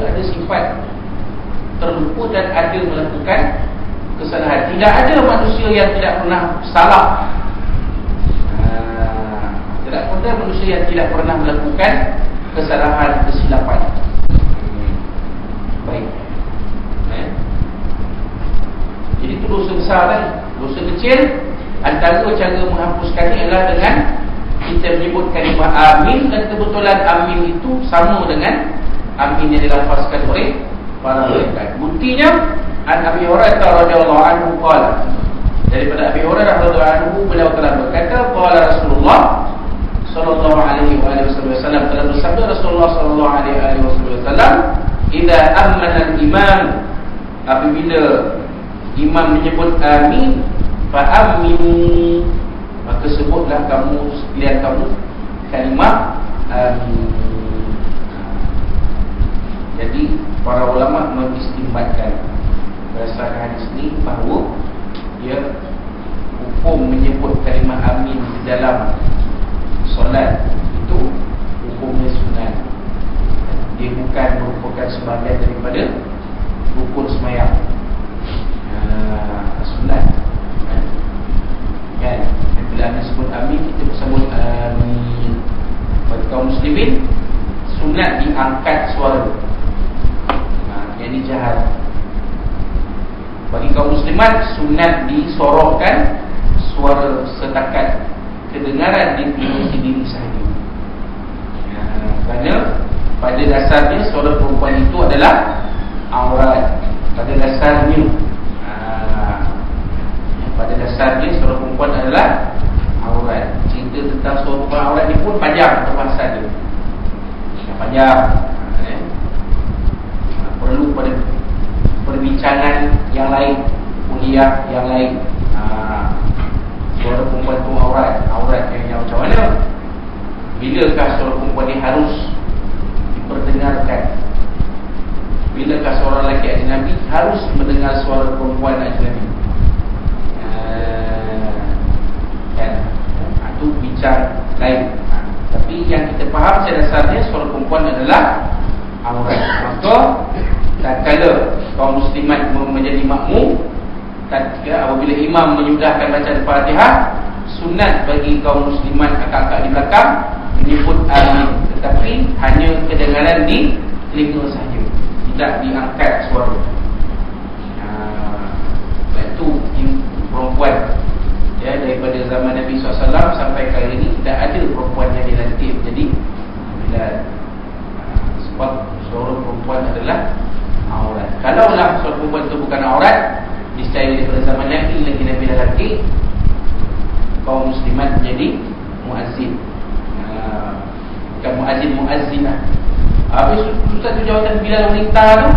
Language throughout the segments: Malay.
ada sifat terlupa dan ada melakukan kesalahan. Tidak ada manusia yang tidak pernah salah. Tidak ada manusia yang tidak pernah melakukan kesalahan, kesilapan. Baik. Jadi itu dosa besar kan. Dosa kecil, antara cara menghapuskannya adalah dengan kita menyebut kalimah amin, dan kebetulan amin itu sama dengan amin yang dilafazkan oleh para malaikat. Buktinya an Abi Hurairah radhiyallahu anhu qala, daripada Abi Hurairah radhiyallahu anhu beliau telah berkata, qala Rasulullah sallallahu alaihi wasallam, telah bersabda Rasulullah sallallahu alaihi wasallam, idza amana al-imam, apabila imam menyebut amin, fa aminu, maka sebutlah kamu sekalian kamu kalimah amin. Jadi para ulama mengistimbatkan berdasarkan hadis ini bahawa hukum menyebut kalimah amin di dalam solat itu hukumnya sunat. Dia bukan merupakan sebahagian daripada rukun sembahyang. Sunat. Kan? Bila anda sebut amin, kita bersebut amin. Bagi kaum muslimin, sunat diangkat suara. Yang ini jahat. Bagi kaum muslimat, sunat disorokkan suara setakat kedengaran di telinga sendiri sahaja. Kerana pada dasarnya suara perempuan itu adalah aurat. Pada dasarnya suara perempuan adalah aurat. Cerita tentang suara perempuan aurat ni pun panjang pembahasan dia. Panjang. Perlu pada perbincangan yang lain, kuliah yang lain. Suara perempuan itu aurat yang macam mana? Bilakah suara perempuan ni harus diperdengarkan? Bilakah seorang lelaki ajnabi harus mendengar suara perempuan ajnabi? Itu bincang lain. Tapi yang kita faham secara dasarnya suara perempuan adalah aurat. Maka tak kala kaum muslimat menjadi makmum, apabila imam menyudahkan bacaan Fatihah, sunat bagi kaum muslimat akak-akak di belakang menyebut amin, tetapi hanya kedengaran di telinga sahaja, tidak diangkat suara. Itu perempuan daripada zaman Nabi SAW sampai kali ini tidak ada perempuan yang dilantik menjadi bilal. Sebab suara perempuan adalah aurat. Kalaulah suara perempuan itu bukan aurat, niscaya daripada zaman Nabi lagi Nabi lelaki, kaum muslimat menjadi muazzin. Bukan muazzin, muazzinah. Habis Ustaz tu jawatan bilal wanita tu,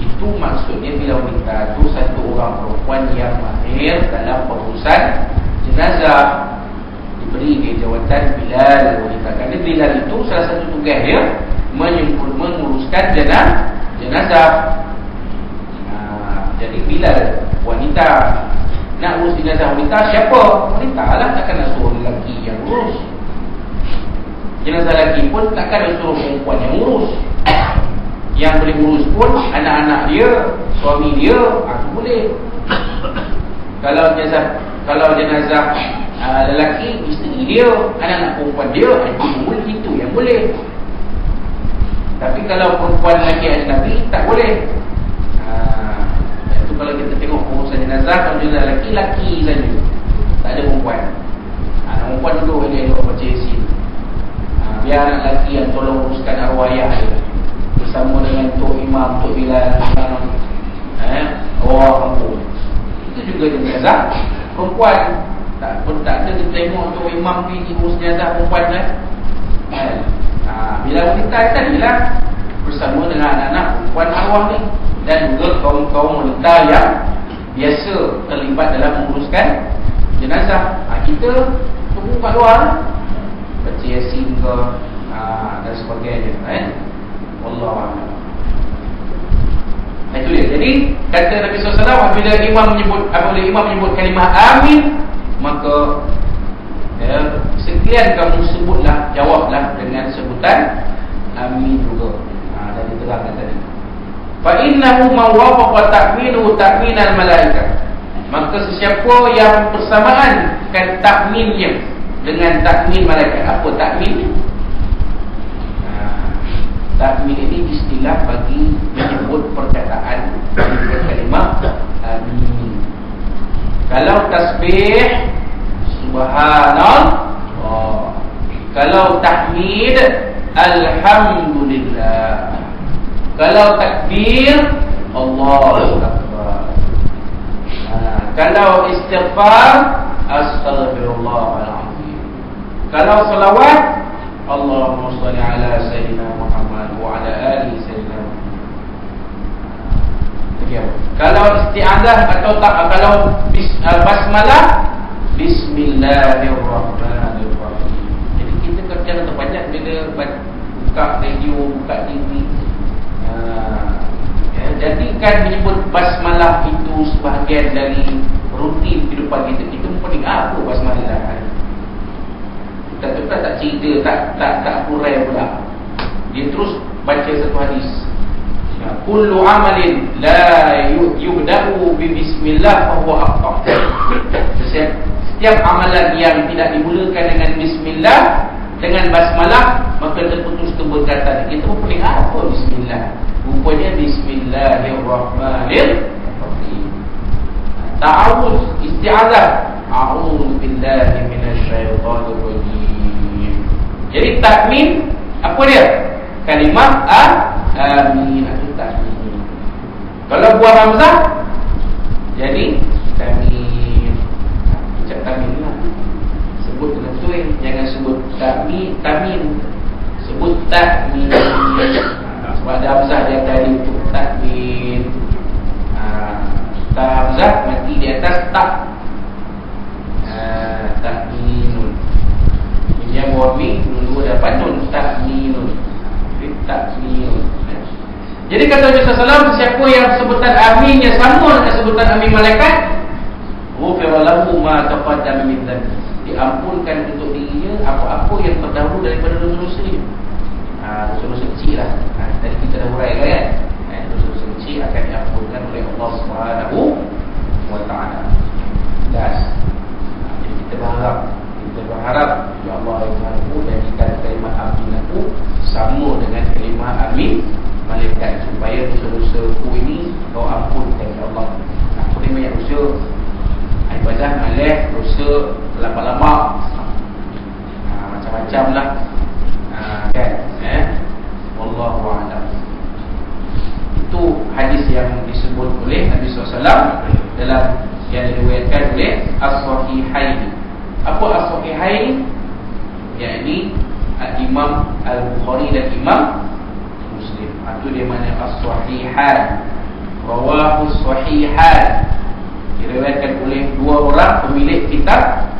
itu maksudnya bilal wanita tu satu orang perempuan yang mahir dalam pengurusan jenazah, diberi dia jawatan bilal wanita. Kerana bilal itu salah satu tugas dia menguruskan jenazah. Jadi bilal wanita, nak urus jenazah wanita, siapa? Wanita lah, takkan nak suruh lelaki yang urus. Jenazah lelaki pun takkan nak suruh perempuan yang urus. Yang boleh urus pun anak-anak dia, suami dia, aku boleh. Kalau jenazah lelaki, isteri dia, anak-anak perempuan dia, itu yang boleh. Tapi kalau perempuan lelaki ajnabi, tak boleh. Itu kalau kita tengok urusan jenazah, kalau jenazah lelaki saja, tak ada perempuan. Anak perempuan duduk elok baca Yasin. Biar anak lelaki yang tolong uruskan arwah ayah dia, bersama dengan Tok Imam, Tok Bilal, orang kampung. Itu juga jenazah perempuan. Tak ada kita tengok Tok Imam pergi urus jenazah perempuan kan. Bila wanita tadilah bersama dengan anak-anak perempuan arwah ni, dan juga kaum-kaum wanita yang biasa terlibat dalam menguruskan jenazah. Kita tunggu kat luar, baca Yasin ke dan sebagainya kan. Wallahualam. Itu dia. Jadi kata Nabi SAW, apabila imam menyebut kalimah amin, maka sekian kamu sebutlah, jawablah dengan sebutan amin juga. Dan terangkan tadi. Fa innahu man wafaqa ta'minuhu ta'minal malaikat. Maka sesiapa yang bersamaan kan takminnya dengan takmin malaikat. Apa takmin? Takmin ini istilah bagi menyebut perkataan kalimah amin. Kalau tasbih subhanallah, kalau tahmid alhamdulillah, kalau takbir Allahu akbar, kalau istighfar astaghfirullahaladzim, kalau salawat Allahumma shalli ala sayyidina Muhammad wa ala ali sayyidina Muhammad. Kalau isti'adzah atau tak, kalau basmalah bismillahirrahmanirrahim. Jadi kita kadang terbanyak bila buka radio, buka TV, jadikan menyebut basmalah itu sebahagian dari rutin kehidupan kita. Kita paling apa basmalah? Kita tak cerita, tak hurai pula. Dia terus baca satu hadis. Kullu amalin la yubda'u bi bismillah fa huwa aqta. Setiap amalan yang tidak dimulakan dengan bismillah, dengan basmalah, maka terputus keberkatan. Kita pun paling apa bismillah? Rupanya bismillahirrahmanirrahim. Ta'awuz, isti'adzah. A'udzu billahi minasyaitonir rajim. Jadi takmin apa dia? Kalimah amin atau takmin. Kalau buah hamzah jadi tamin. Ucap tamin lah. Sebut dengan betul, jangan sebut tamin. Sebut takmin. Sebab ada hamzah dia tadi untuk takmin. Tak hamzah mati di atas tak. Takminun. Yang wami dulu dapat nun takminun. Takminun. Jadi kata Nabi SAW, siapa yang sebutan aminnya sama dengan sebutan amin malaikat, ghufira lahu ma taqaddama min dhanbi. Diampunkan untuk dirinya apa-apa yang terdahulu daripada dosa-dosa dia. Dosa-dosa kecil lah. Tadi kita dah huraikan kan. Dosa-dosa kecil akan diampunkan oleh Allah Subhanahu wa taala. Das. Kita berharap ya Allah yang Maha jadikan kalimah amin aku sama dengan kalimah amin malaikat, supaya dosa-dosaku ini kau ampunkan ya Allah. Aku ni banyak dosa, ibadah malas, dosa lama-lama, macam-macam lah, kan? Wallahu a'lam. Itu hadis yang disebut oleh Nabi SAW dalam yang diriwayatkan oleh As-Sahihain. Apa As-Sahihain? Yakni Imam Al-Bukhari dan Imam Muslim. Itu dia mana As-Sahihan. Rawahu Sahihan. Diriwayatkan oleh dua orang pemilik kitab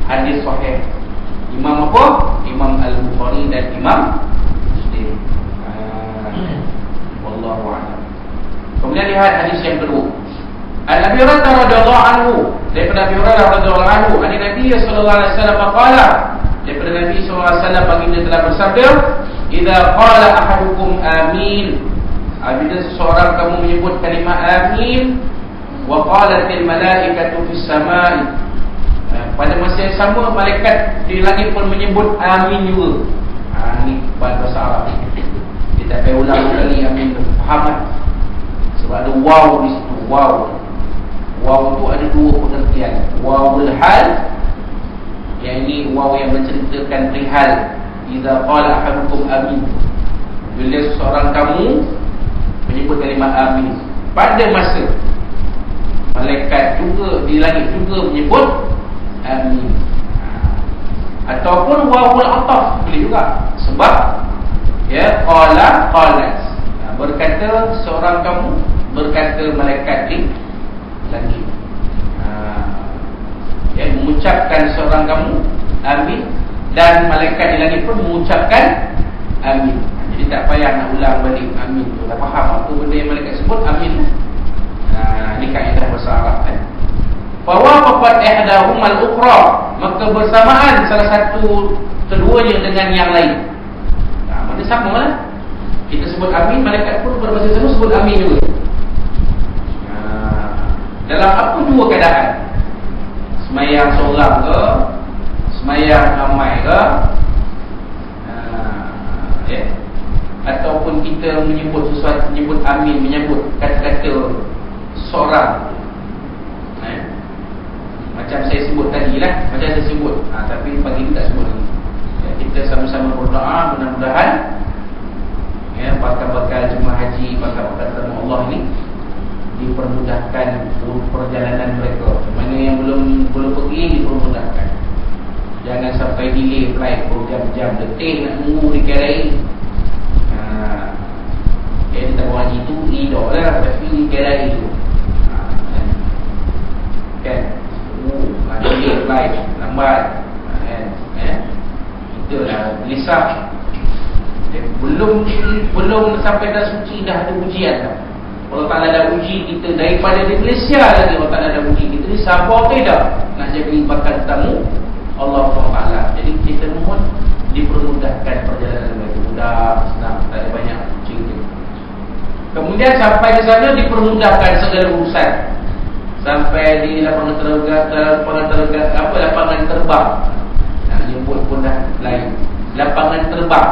hadis sahih. Imam apa? Imam Al-Bukhari dan Imam Muslim. Wallahu a'lam. Kemudian lihat hadis yang kedua. An-Nabi radhiyallahu anhu, daripada Nabi radhiyallahu anhu, Nabi sallallahu alaihi wasallam berkata, daripada Nabi sallallahu alaihi wasallam baginda telah bersabda, "Idza qala ahadukum amin." Apabila seseorang kamu menyebut kalimah amin, wa qalatil malaikatu fis samai. Pada masa yang sama malaikat di langit pun menyebut amin juga. Ini bahasa Arab. Kita tak payah ulang kali amin tu. Faham tak? Sebab ada waw di situ, waw. Waw tu ada dua pengertian. Wawul hal, yang ini waw yang menceritakan perihal. Idza qala ahadukum amin. Bila seorang kamu menyebut kalimah amin, pada masa malaikat juga di langit juga menyebut amin. Ataupun wawul ataf boleh juga. Sebab ya qala qalat, berkata seorang kamu, berkata malaikat di langit. Ya, mengucapkan seorang kamu amin, dan malaikat di langit pun mengucapkan amin. Jadi tak payah nak ulang balik amin tu. Dah faham apa benda yang malaikat sebut, amin. Ini kaedah bahasa Arab kan. Fawaqafat ihdahumal ukhra, maka bersamaan salah satu keduanya dengan yang lain. Mana sama lah. Kita sebut amin, malaikat pun berbahasa sama sebut amin juga. Dalam apa dua keadaan, semayang seorang ke, semayang ramai ke, ataupun kita menyebut sesuatu, menyebut amin, menyebut kata-kata seorang, macam saya sebut tadi lah, macam saya sebut, tapi pagi ni tak sebut lagi. Kita sama-sama berdoa, mudah-mudahan bakal-bakal jemaah haji, bakal-bakal tamu Allah ni dipermudahkan perjalanan mereka. Mana yang belum pergi dipermudahkan. Jangan sampai delay flight berjam-jam, letih nak tunggu di KRI. Kita haji tu hidup lah, tapi di KRI tu kan, delay flight, lambat kan, itulah gelisah. Belum sampai dah suci dah ada ujian dah. Allah Ta'ala dah uji kita daripada di Malaysia lagi. Allah Ta'ala dah uji kita ni sabar ke tak nak jadi bakal tamu Allah Ta'ala. Jadi kita mohon dipermudahkan perjalanan mereka, mudah, senang, tak ada banyak cerita. Kemudian sampai di sana dipermudahkan segala urusan. Sampai di lapangan terbang. Nak nyebut pun dah lain. Lapangan terbang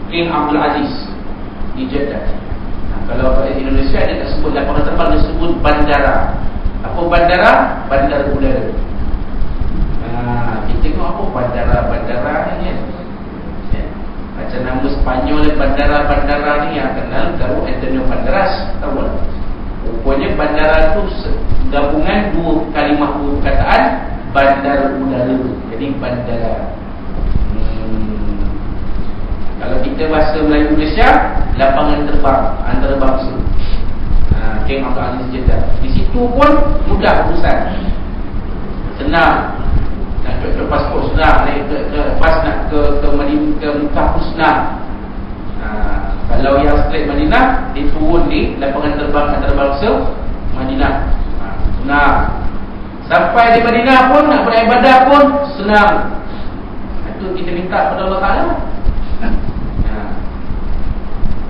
King Abdul Aziz di Jeddah. Kalau pada Indonesia dia tak sebut lapangan terbang, dia sebut bandara. Apa bandara? Bandar udara. Kita tengok apa bandara-bandara ni kan? Macam nama Sepanyol bandara-bandara ni yang kenal kalau Antonio Banderas, tahu tak? Rupanya bandara tu gabungan dua kalimah, dua perkataan, bandar udara. Jadi bandara. Kalau kita bahasa Melayu Malaysia, lapangan terbang antarabangsa. King Abdul Aziz Jeddah. Di situ pun mudah urusan. Senang. Nak cek pasport senang, pas nak ke Mekah pun senang. Kalau yang straight Madinah, dia turun di lapangan terbang antarabangsa Madinah. Senang. Sampai di Madinah pun nak beribadah pun senang. Itu kita minta kepada Allah Ta'ala.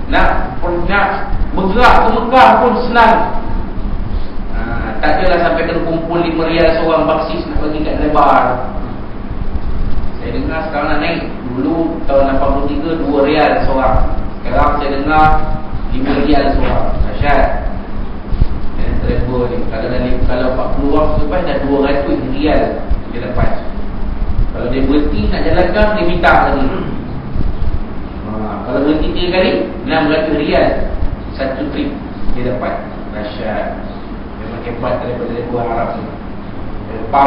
Nak bergerak ke Mekah pun senang. Tak adalah sampai kena kumpul 5 rial seorang baksis nak bagi kat lebar. Saya dengar sekarang nak naik. Dulu tahun 83 2 rial seorang. Sekarang saya dengar 5 rial seorang. Dahsyat. Travel ni kalau 40 orang lepas dah 200 rial dia dapat. Kalau dia berhenti nak jalankan, dia minta lagi. Kalau berhenti 3 kali, 600 rial satu trip dia dapat. Dahsyat. Memang hebat daripada luar Arab ni. Power.